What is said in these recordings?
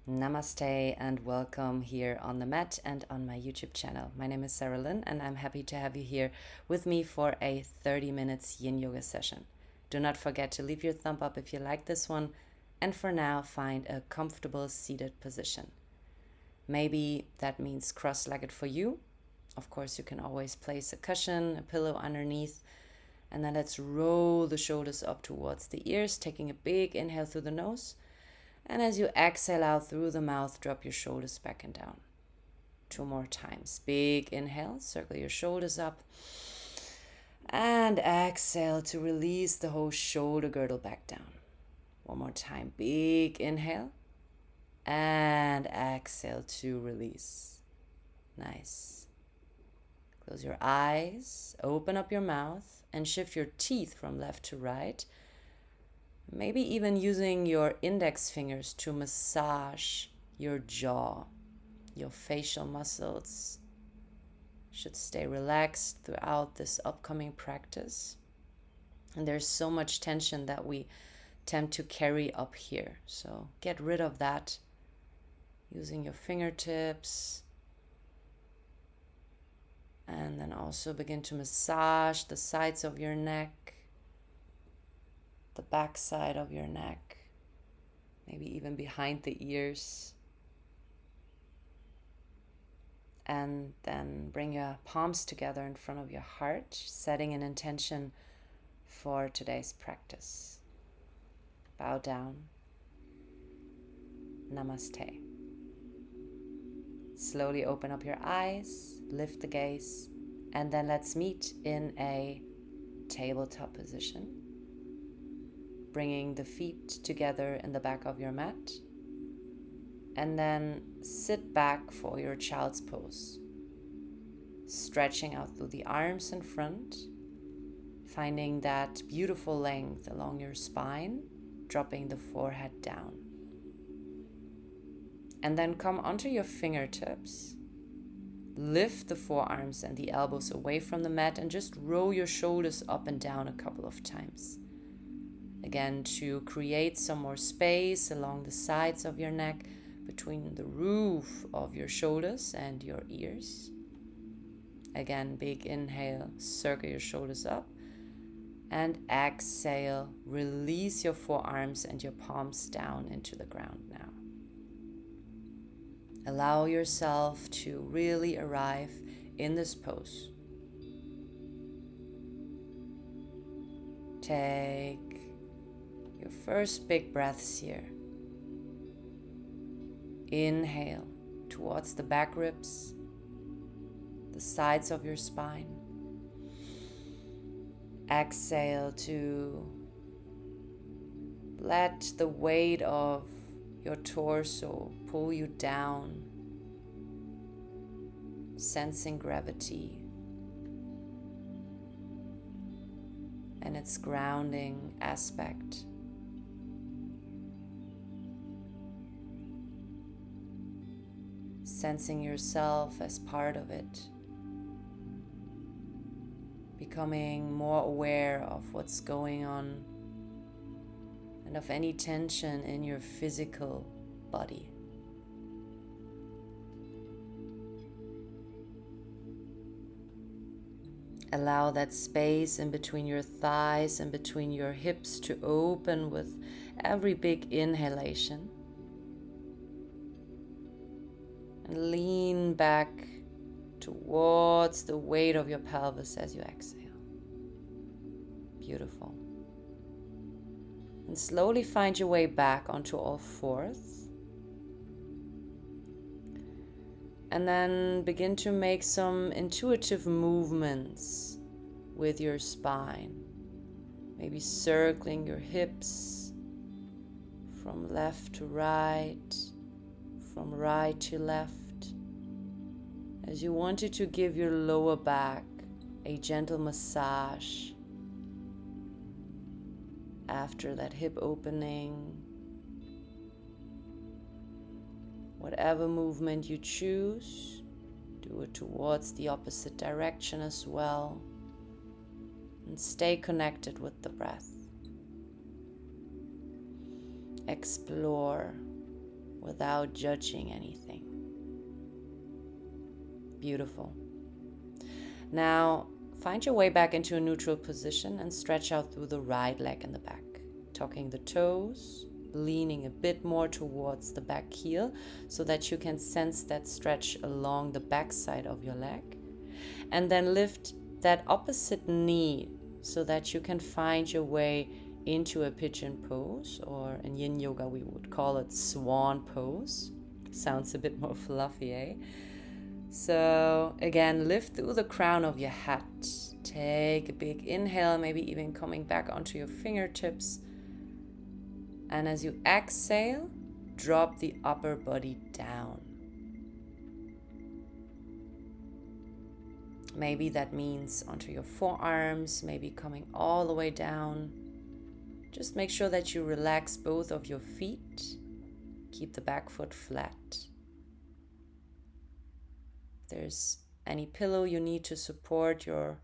Namaste and welcome here on the mat and on my YouTube channel. My name is Sara Lyn and I'm happy to have you here with me for a 30 minutes Yin Yoga session. Do not forget to leave your thumb up if you like this one, and for now find a comfortable seated position. Maybe that means cross-legged for you. Of course, you can always place a cushion, a pillow underneath, and then let's roll the shoulders up towards the ears, taking a big inhale through the nose. And as you exhale out through the mouth, drop your shoulders back and down. 2 more times. Big inhale, circle your shoulders up. And exhale to release the whole shoulder girdle back down. 1 more time. Big inhale. And exhale to release. Nice. Close your eyes, open up your mouth, and shift your teeth from left to right. Maybe even using your index fingers to massage your jaw. Your facial muscles should stay relaxed throughout this upcoming practice. And there's so much tension that we tend to carry up here. So get rid of that using your fingertips. And then also begin to massage the sides of your neck, the back side of your neck, maybe even behind the ears. And then bring your palms together in front of your heart, setting an intention for today's practice. Bow down. Namaste. Slowly open up your eyes, lift the gaze, and then let's meet in a tabletop position. Bringing the feet together in the back of your mat. And then sit back for your child's pose. Stretching out through the arms in front. Finding that beautiful length along your spine. Dropping the forehead down. And then come onto your fingertips. Lift the forearms and the elbows away from the mat and just roll your shoulders up and down a couple of times. Again, to create some more space along the sides of your neck, between the roof of your shoulders and your ears. Again, big inhale, circle your shoulders up. And exhale, release your forearms and your palms down into the ground now. Allow yourself to really arrive in this pose. Take your first big breaths here. Inhale towards the back ribs, the sides of your spine. Exhale to let the weight of your torso pull you down, sensing gravity and its grounding aspect. Sensing yourself as part of it. Becoming more aware of what's going on and of any tension in your physical body. Allow that space in between your thighs and between your hips to open with every big inhalation. And lean back towards the weight of your pelvis as you exhale. Beautiful. And slowly find your way back onto all fours. And then begin to make some intuitive movements with your spine. Maybe circling your hips from left to right, from right to left. As you wanted to give your lower back a gentle massage after that hip opening. Whatever movement you choose, do it towards the opposite direction as well. And stay connected with the breath. Explore without judging anything. Beautiful. Now, find your way back into a neutral position and stretch out through the right leg in the back, tucking the toes, leaning a bit more towards the back heel so that you can sense that stretch along the back side of your leg. And then lift that opposite knee so that you can find your way into a pigeon pose, or in Yin Yoga we would call it swan pose. Sounds a bit more fluffy, eh? So again, lift through the crown of your head. Take a big inhale, maybe even coming back onto your fingertips. And as you exhale, drop the upper body down. Maybe that means onto your forearms, maybe coming all the way down. Just make sure that you relax both of your feet. Keep the back foot flat. If there's any pillow you need to support your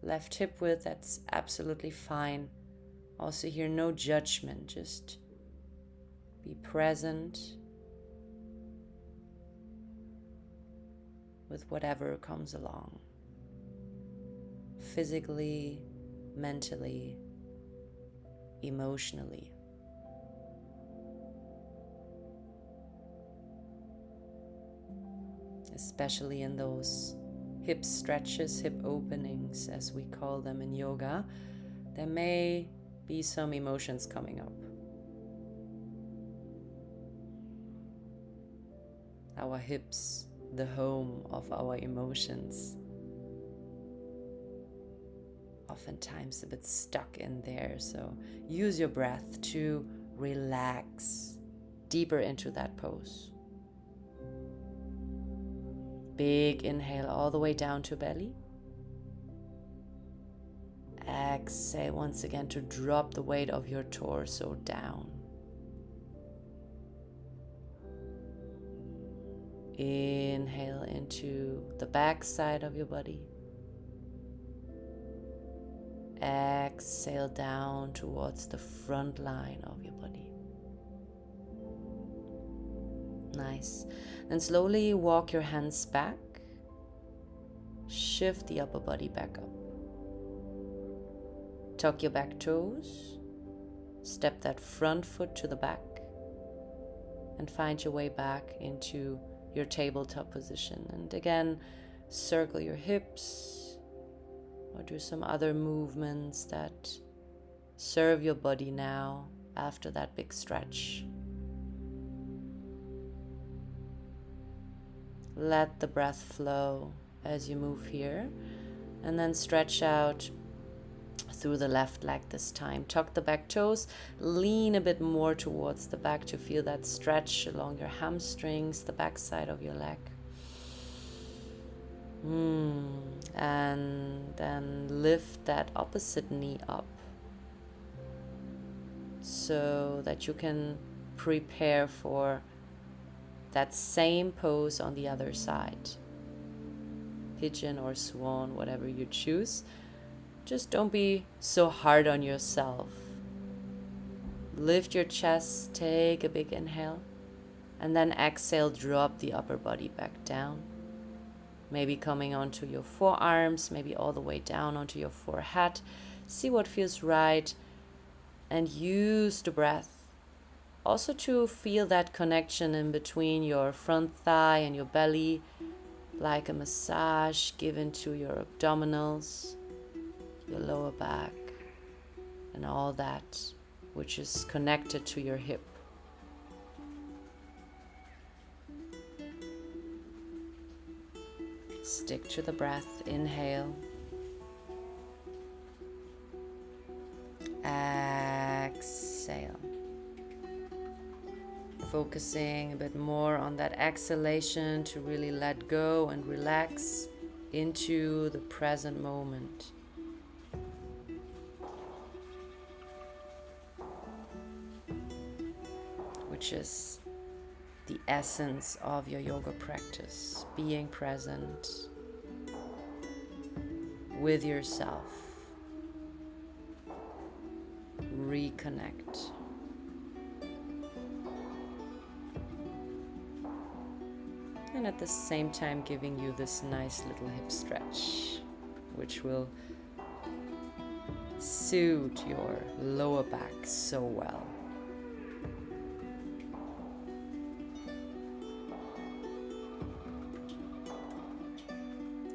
left hip with, that's absolutely fine. Also here, no judgment, just be present with whatever comes along, physically, mentally, emotionally. Especially in those hip stretches, hip openings, as we call them in yoga, there may be some emotions coming up. Our hips, the home of our emotions. Oftentimes a bit stuck in there, so use your breath to relax deeper into that pose. Big inhale all the way down to belly. Exhale once again to drop the weight of your torso down. Inhale into the back side of your body. Exhale down towards the front line of your body. Nice. Then slowly walk your hands back. Shift the upper body back up. Tuck your back toes. Step that front foot to the back. And find your way back into your tabletop position. And again, circle your hips or do some other movements that serve your body now after that big stretch. Let the breath flow as you move here, and then stretch out through the left leg this time. Tuck the back toes, lean a bit more towards the back to feel that stretch along your hamstrings, the back side of your leg. And then lift that opposite knee up so that you can prepare for that same pose on the other side. Pigeon or swan, whatever you choose. Just don't be so hard on yourself. Lift your chest, take a big inhale, and then exhale, drop the upper body back down. Maybe coming onto your forearms, maybe all the way down onto your forehead. See what feels right, and use the breath also to feel that connection in between your front thigh and your belly, like a massage given to your abdominals, your lower back, and all that which is connected to your hip. Stick to the breath. Inhale. Exhale. Focusing a bit more on that exhalation to really let go and relax into the present moment. Which is the essence of your yoga practice, being present with yourself. Reconnect. And at the same time giving you this nice little hip stretch, which will suit your lower back so well.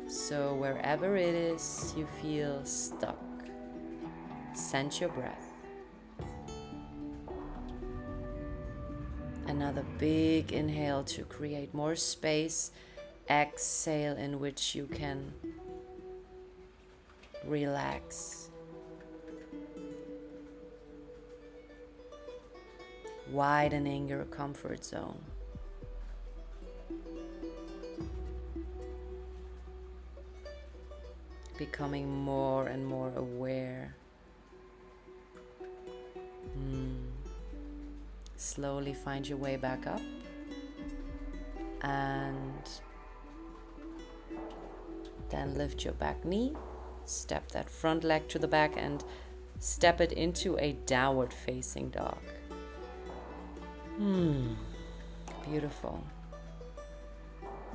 So wherever it is you feel stuck, sense your breath. Another big inhale to create more space. Exhale, in which you can relax. Widening your comfort zone. Becoming more and more aware. Slowly find your way back up. And then lift your back knee. Step that front leg to the back and step it into a downward facing dog. Beautiful.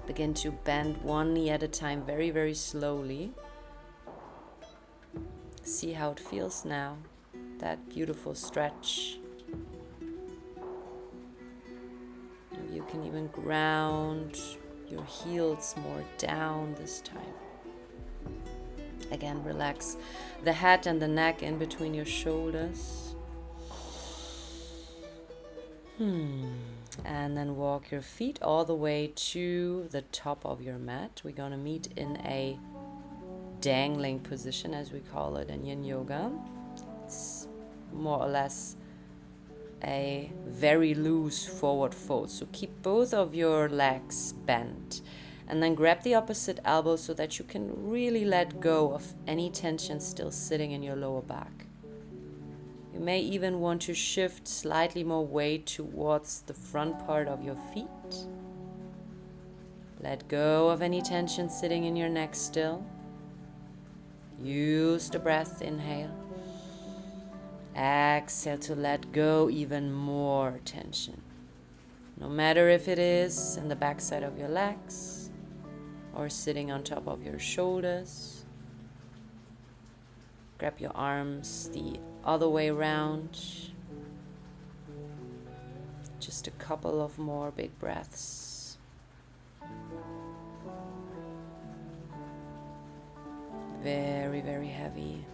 Begin to bend one knee at a time, very, very slowly. See how it feels now, that beautiful stretch. And you can even ground your heels more down this time. Again, relax the head and the neck in between your shoulders. And then walk your feet all the way to the top of your mat. We're going to meet in a dangling position, as we call it in Yin Yoga. It's more or less a very loose forward fold. So keep both of your legs bent. And then grab the opposite elbow so that you can really let go of any tension still sitting in your lower back. You may even want to shift slightly more weight towards the front part of your feet. Let go of any tension sitting in your neck still. Use the breath, inhale. Exhale to let go even more tension. No matter if it is in the backside of your legs or sitting on top of your shoulders. Grab your arms the other way around. Just a couple of more big breaths. Very, very heavy.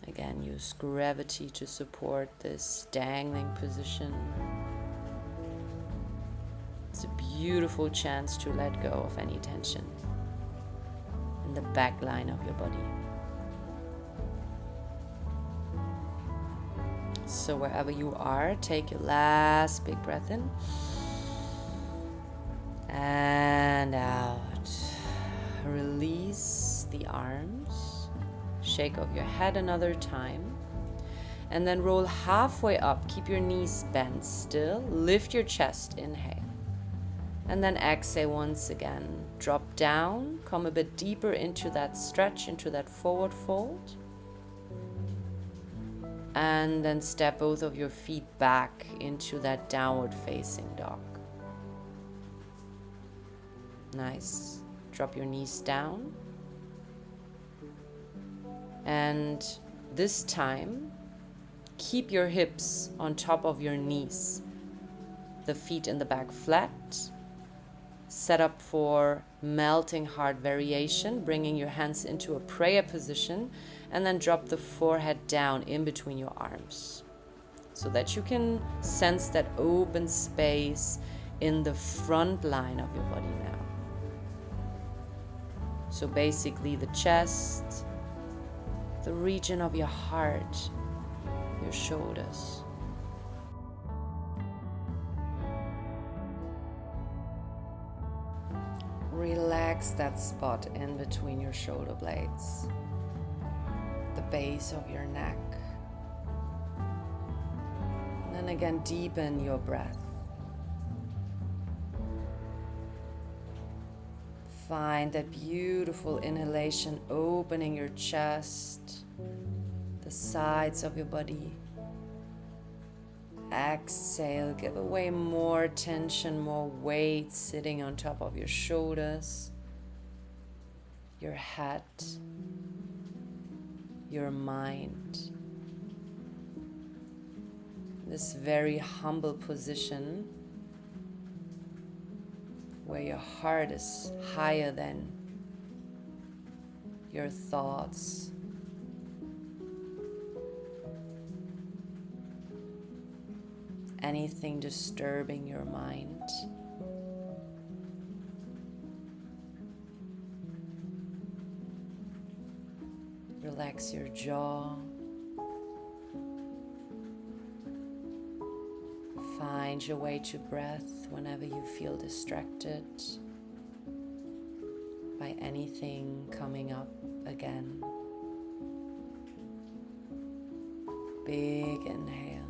Again, use gravity to support this dangling position. It's a beautiful chance to let go of any tension in the back line of your body. So wherever you are, take your last big breath in and out. Release the arms. Shake off your head another time. And then roll halfway up. Keep your knees bent still. Lift your chest. Inhale. And then exhale once again. Drop down. Come a bit deeper into that stretch, into that forward fold. And then step both of your feet back into that downward facing dog. Nice. Drop your knees down. And this time, keep your hips on top of your knees. The feet in the back flat. Set up for melting heart variation, bringing your hands into a prayer position, and then drop the forehead down in between your arms so that you can sense that open space in the front line of your body now. So basically the chest, the region of your heart, your shoulders. Relax that spot in between your shoulder blades, the base of your neck. And then again, deepen your breath. Find that beautiful inhalation, opening your chest, the sides of your body. exhale, give away more tension, more weight sitting on top of your shoulders, your head, your mind. This very humble position where your heart is higher than your thoughts. Anything disturbing your mind. Relax your jaw. Find your way to breath whenever you feel distracted by anything coming up again. Big inhale.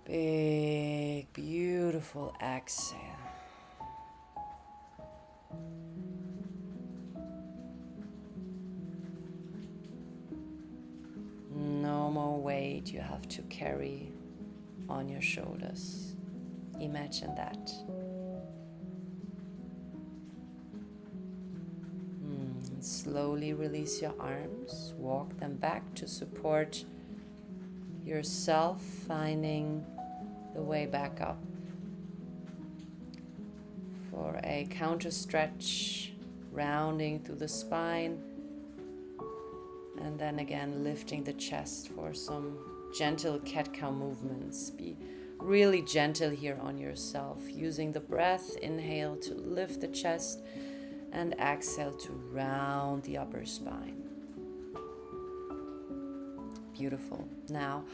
Big, beautiful exhale. No more weight you have to carry on your shoulders. Imagine that. Slowly release your arms. Walk them back to support yourself, finding the way back up. For a counter stretch, rounding through the spine, and then again lifting the chest for some gentle cat-cow movements. Be really gentle here on yourself, using the breath. Inhale to lift the chest and exhale to round the upper spine. Beautiful. Now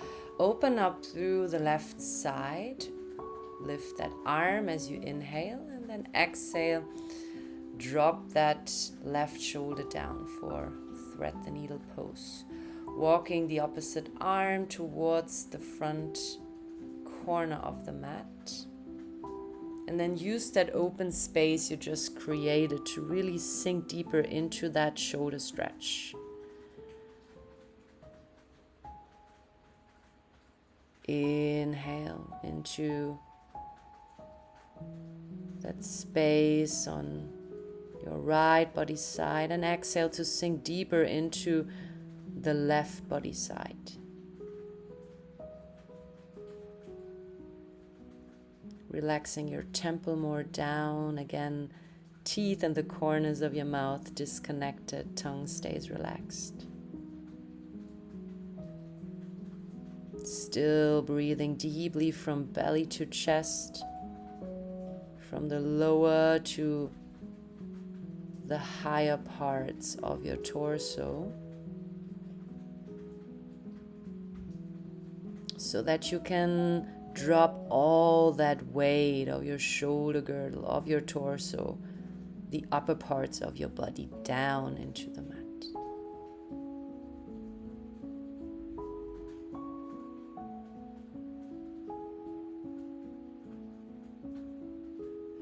open up through the left side. Lift that arm as you inhale, and then exhale. Drop that left shoulder down for thread the needle pose. Walking the opposite arm towards the front corner of the mat. And then use that open space you just created to really sink deeper into that shoulder stretch. Inhale into that space on your right body side, and exhale to sink deeper into the left body side. Relaxing your temple more down. Again, teeth and the corners of your mouth disconnected, tongue stays relaxed. Still breathing deeply from belly to chest, from the lower to the higher parts of your torso, so that you can drop all that weight of your shoulder girdle, of your torso, the upper parts of your body down into the mat.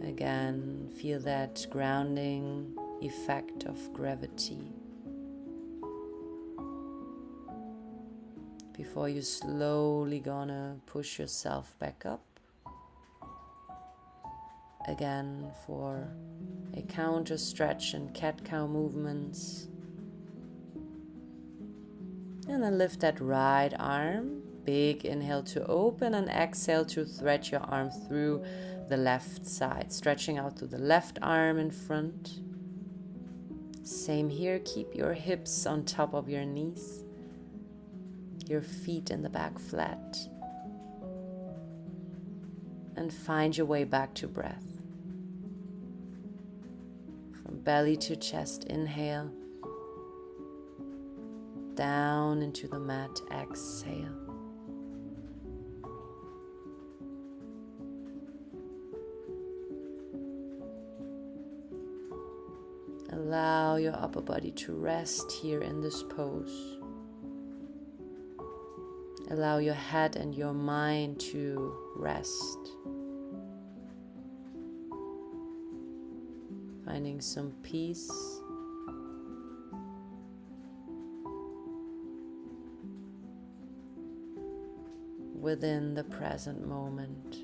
Again, feel that grounding effect of gravity before you slowly gonna push yourself back up. Again, for a counter stretch and cat-cow movements. And then lift that right arm. Big inhale to open, and exhale to thread your arm through the left side, stretching out to the left arm in front. Same here, keep your hips on top of your knees, your feet in the back flat, and find your way back to breath. From belly to chest, inhale, down into the mat, exhale. Allow your upper body to rest here in this pose. Allow your head and your mind to rest. Finding some peace. within the present moment.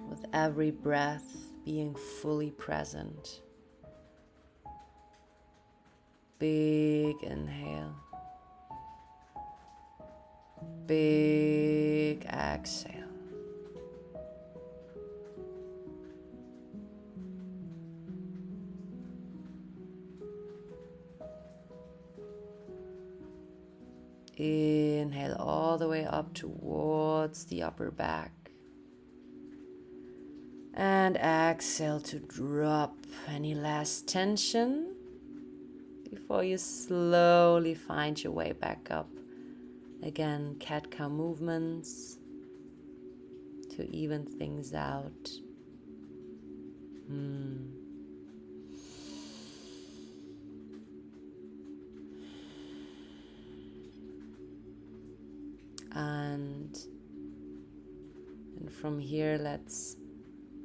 With every breath being fully present. Big inhale. Big exhale. Inhale all the way up towards the upper back. And exhale to drop any last tension before you slowly find your way back up. Again, cat-cow movements to even things out. And from here, let's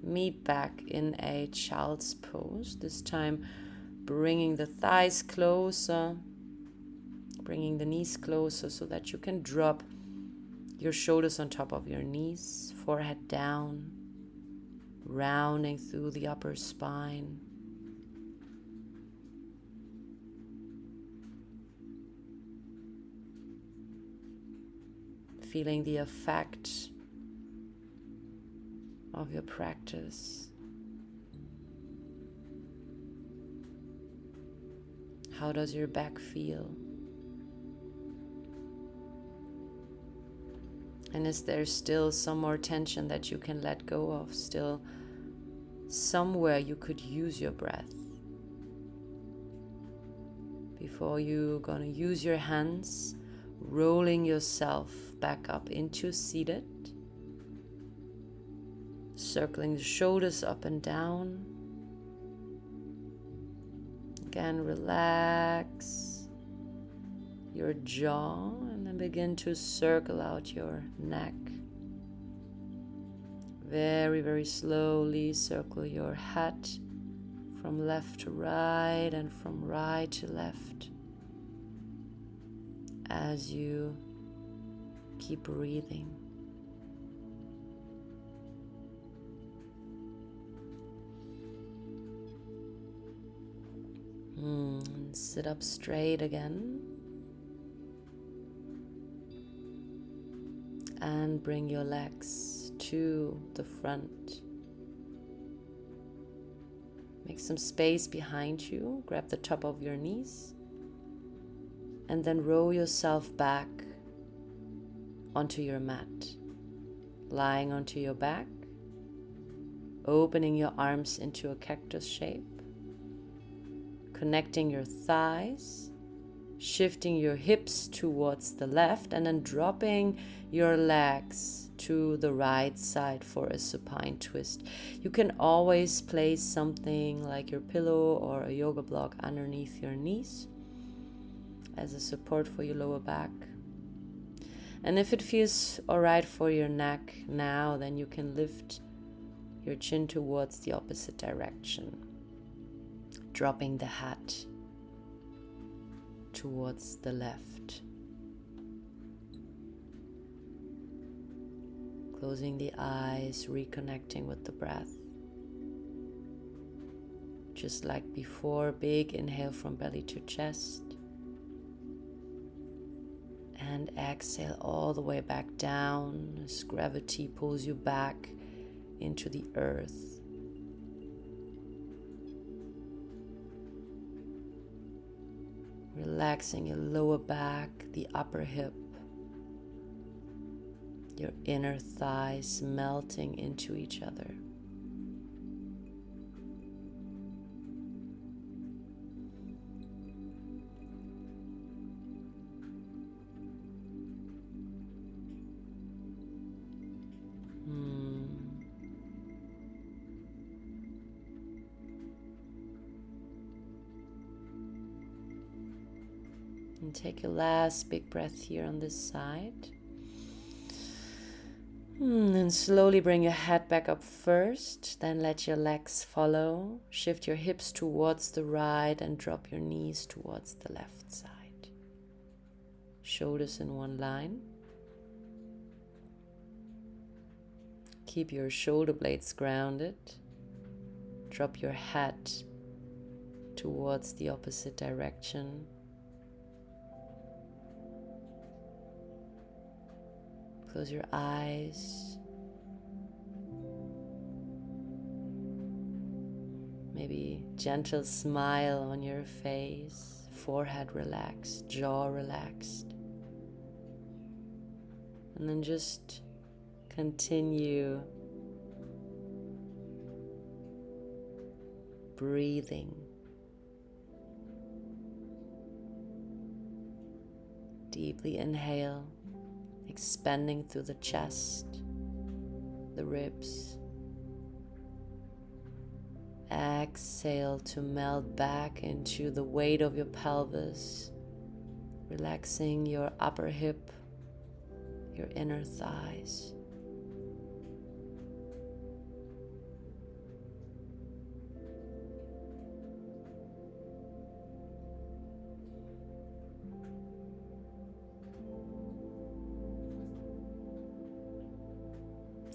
meet back in a child's pose. This time, bringing the thighs closer, bringing the knees closer so that you can drop your shoulders on top of your knees, forehead down, rounding through the upper spine. Feeling the effect of your practice. How does your back feel? And is there still some more tension that you can let go of? Still somewhere you could use your breath? Before you're gonna use your hands, rolling yourself back up into seated, circling the shoulders up and down. Again, relax your jaw and then begin to circle out your neck. Very, very slowly circle your head from left to right and from right to left as you keep breathing. And sit up straight again. And bring your legs to the front. Make some space behind you. Grab the top of your knees. And then roll yourself back onto your mat. Lying onto your back. Opening your arms into a cactus shape. Connecting your thighs, shifting your hips towards the left, and then dropping your legs to the right side for a supine twist. You can always place something like your pillow or a yoga block underneath your knees as a support for your lower back. And if it feels alright for your neck now, then you can lift your chin towards the opposite direction. Dropping the head towards the left. Closing the eyes, reconnecting with the breath. Just like before, big inhale from belly to chest. And exhale all the way back down as gravity pulls you back into the earth. Relaxing your lower back, the upper hip, your inner thighs melting into each other. And take a last big breath here on this side. And slowly bring your head back up first. Then let your legs follow. Shift your hips towards the right and drop your knees towards the left side. shoulders in one line. Keep your shoulder blades grounded. Drop your head towards the opposite direction. Close your eyes. Maybe gentle smile on your face, forehead relaxed, jaw relaxed. And then just continue breathing. Deeply inhale, expanding through the chest, the ribs. Exhale to melt back into the weight of your pelvis, relaxing your upper hip, your inner thighs.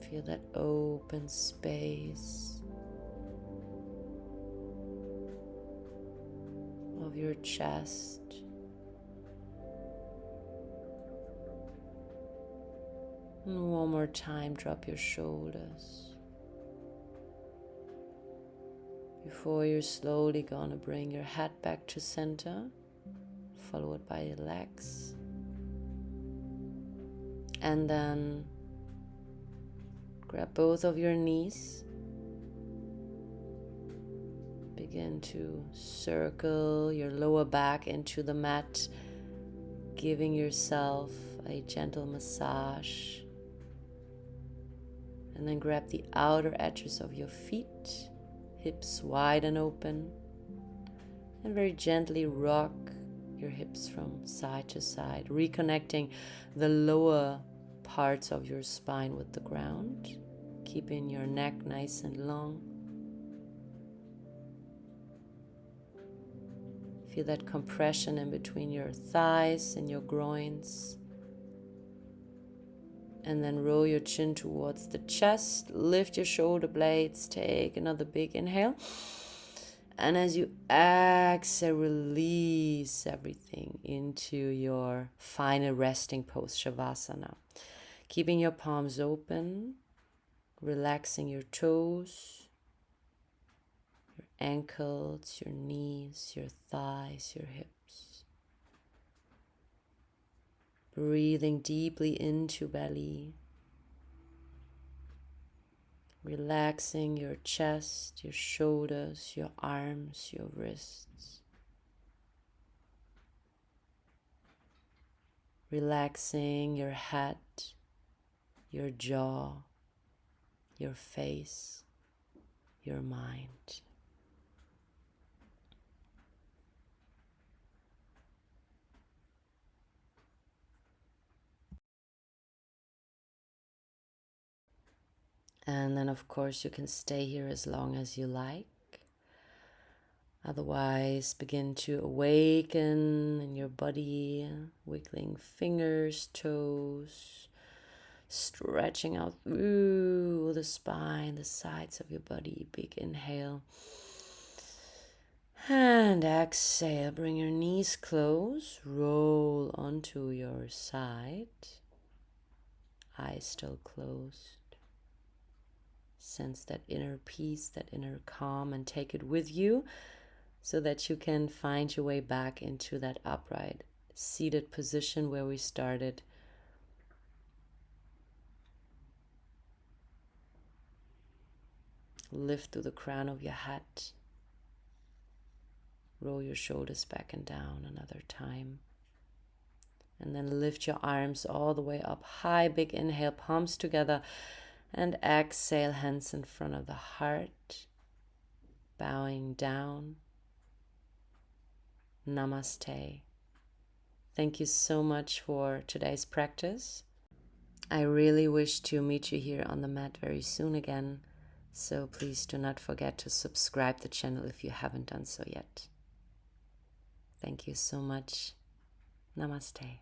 Feel that open space of your chest. And one more time, drop your shoulders. Before you're slowly gonna bring your head back to center, followed by your legs. And then grab both of your knees. Begin to circle your lower back into the mat, giving yourself a gentle massage. And then grab the outer edges of your feet, hips wide and open, and very gently rock your hips from side to side, reconnecting the lower parts of your spine with the ground, keeping your neck nice and long. Feel that compression in between your thighs and your groins. And then roll your chin towards the chest, lift your shoulder blades, take another big inhale. And as you exhale, release everything into your final resting pose, Savasana. Keeping your palms open, relaxing your toes, your ankles, your knees, your thighs, your hips. Breathing deeply into belly. Relaxing your chest, your shoulders, your arms, your wrists. Relaxing your head, your jaw, your face, your mind. And then, of course, you can stay here as long as you like. Otherwise, begin to awaken in your body, wiggling fingers, toes, stretching out through the spine, the sides of your body. Big inhale. And exhale. Bring your knees close. Roll onto your side. Eyes still closed. Sense that inner peace, that inner calm, and take it with you so that you can find your way back into that upright, seated position where we started. Lift through the crown of your head. Roll your shoulders back and down another time. And then lift your arms all the way up high. Big inhale, palms together. And exhale, hands in front of the heart. Bowing down. Namaste. Thank you so much for today's practice. I really wish to meet you here on the mat very soon again. So please do not forget to subscribe to the channel if you haven't done so yet. Thank you so much. Namaste.